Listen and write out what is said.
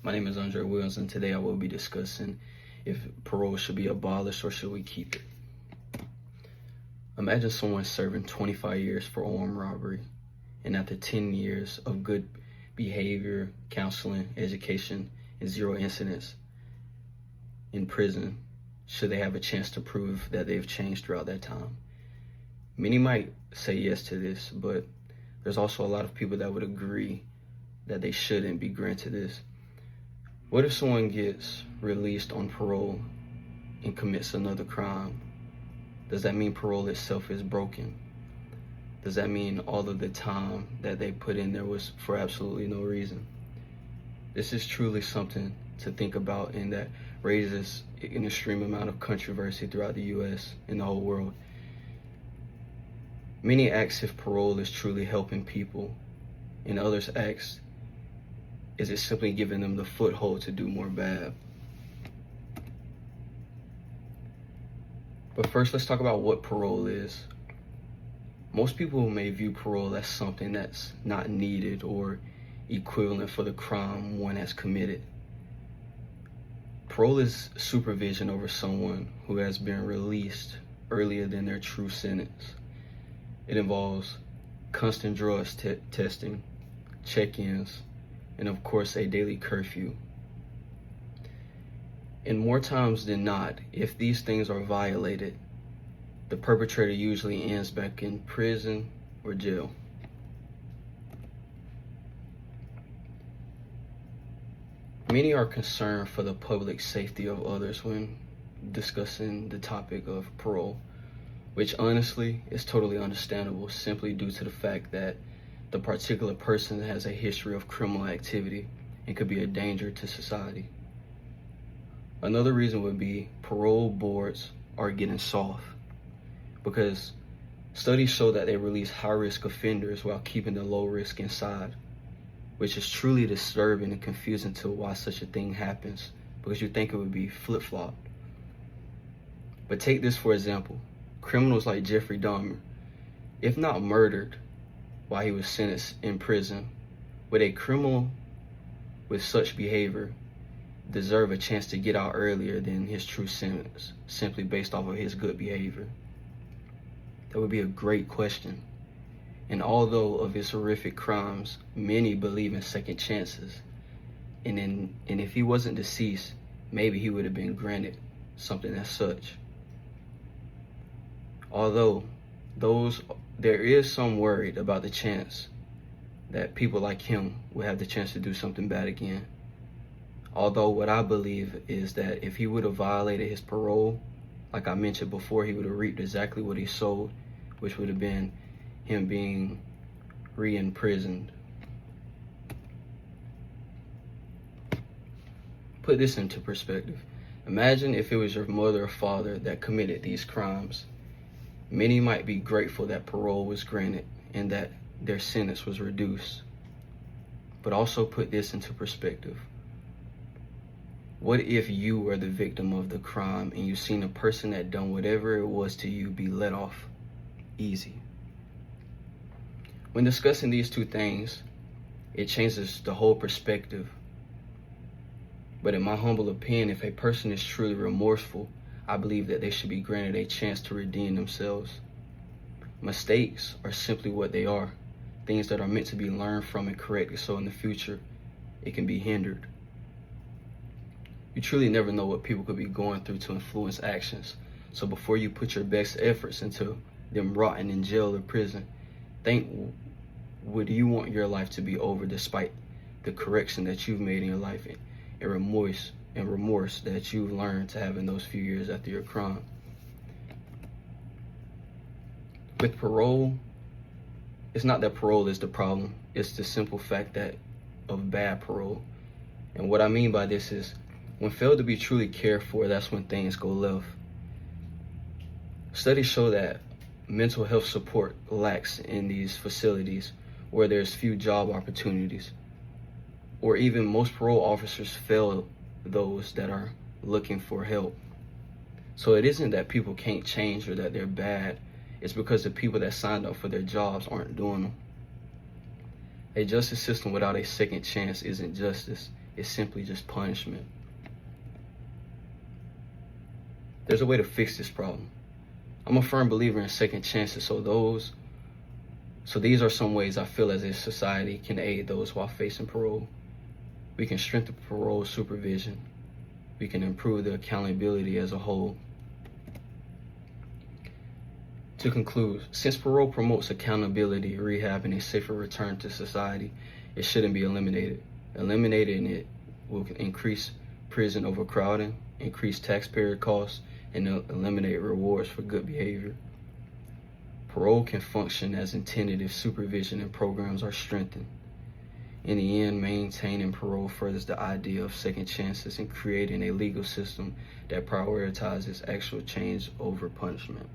My name is Andre Williams, and today I will be discussing if parole should be abolished or should we keep it. Imagine someone serving 25 years for armed robbery, and after 10 years of good behavior, counseling, education, and 0 incidents in prison, should they have a chance to prove that they've changed throughout that time? Many might say yes to this, but there's also a lot of people that would agree that they shouldn't be granted this. What if someone gets released on parole and commits another crime? Does that mean parole itself is broken? Does that mean all of the time that they put in there was for absolutely no reason? This is truly something to think about, and that raises an extreme amount of controversy throughout the U.S. and the whole world. Many ask if parole is truly helping people, and others ask, is it simply giving them the foothold to do more bad? But first, let's talk about what parole is. Most people may view parole as something that's not needed or equivalent for the crime one has committed. Parole is supervision over someone who has been released earlier than their true sentence. It involves constant drug testing, check-ins, and of course a daily curfew. And more times than not, if these things are violated, the perpetrator usually ends back in prison or jail. Many are concerned for the public safety of others when discussing the topic of parole, which honestly is totally understandable simply due to the fact that the particular person has a history of criminal activity and could be a danger to society. Another reason would be parole boards are getting soft because studies show that they release high-risk offenders while keeping the low risk inside, which is truly disturbing and confusing to why such a thing happens, because you think it would be flip-flopped. But take this for example. Criminals like Jeffrey Dahmer, if not murdered while he was sentenced in prison, would a criminal with such behavior deserve a chance to get out earlier than his true sentence, simply based off of his good behavior? That would be a great question. And although of his horrific crimes, many believe in second chances. And if he wasn't deceased, maybe he would have been granted something as such. Although there is some worried about the chance that people like him will have the chance to do something bad again. Although what I believe is that if he would have violated his parole, like I mentioned before, he would have reaped exactly what he sowed, which would have been him being re-imprisoned. Put this into perspective. Imagine if it was your mother or father that committed these crimes. Many might be grateful that parole was granted and that their sentence was reduced. But also put this into perspective. What if you were the victim of the crime and you seen a person that done whatever it was to you be let off easy? When discussing these two things, it changes the whole perspective. But in my humble opinion, if a person is truly remorseful, I believe that they should be granted a chance to redeem themselves. Mistakes are simply what they are, things that are meant to be learned from and corrected so in the future it can be hindered. You truly never know what people could be going through to influence actions. So before you put your best efforts into them rotting in jail or prison, think, would you want your life to be over despite the correction that you've made in your life and remorse that you've learned to have in those few years after your crime? With parole, it's not that parole is the problem. It's the simple fact that of bad parole. And what I mean by this is, when failed to be truly cared for, that's when things go left. Studies show that mental health support lacks in these facilities where there's few job opportunities, or even most parole officers fail those that are looking for help. So it isn't that people can't change or that they're bad. It's because the people that signed up for their jobs aren't doing them. A justice system without a second chance isn't justice. is simply just punishment. There's a way to fix this problem. I'm a firm believer in second chances, so these are some ways I feel as if society can aid those while facing parole. We can strengthen parole supervision. We can improve the accountability as a whole. To conclude, since parole promotes accountability, rehab, and a safer return to society, it shouldn't be eliminated. Eliminating it will increase prison overcrowding, increase taxpayer costs, and eliminate rewards for good behavior. Parole can function as intended if supervision and programs are strengthened. In the end, maintaining parole furthers the idea of second chances and creating a legal system that prioritizes actual change over punishment.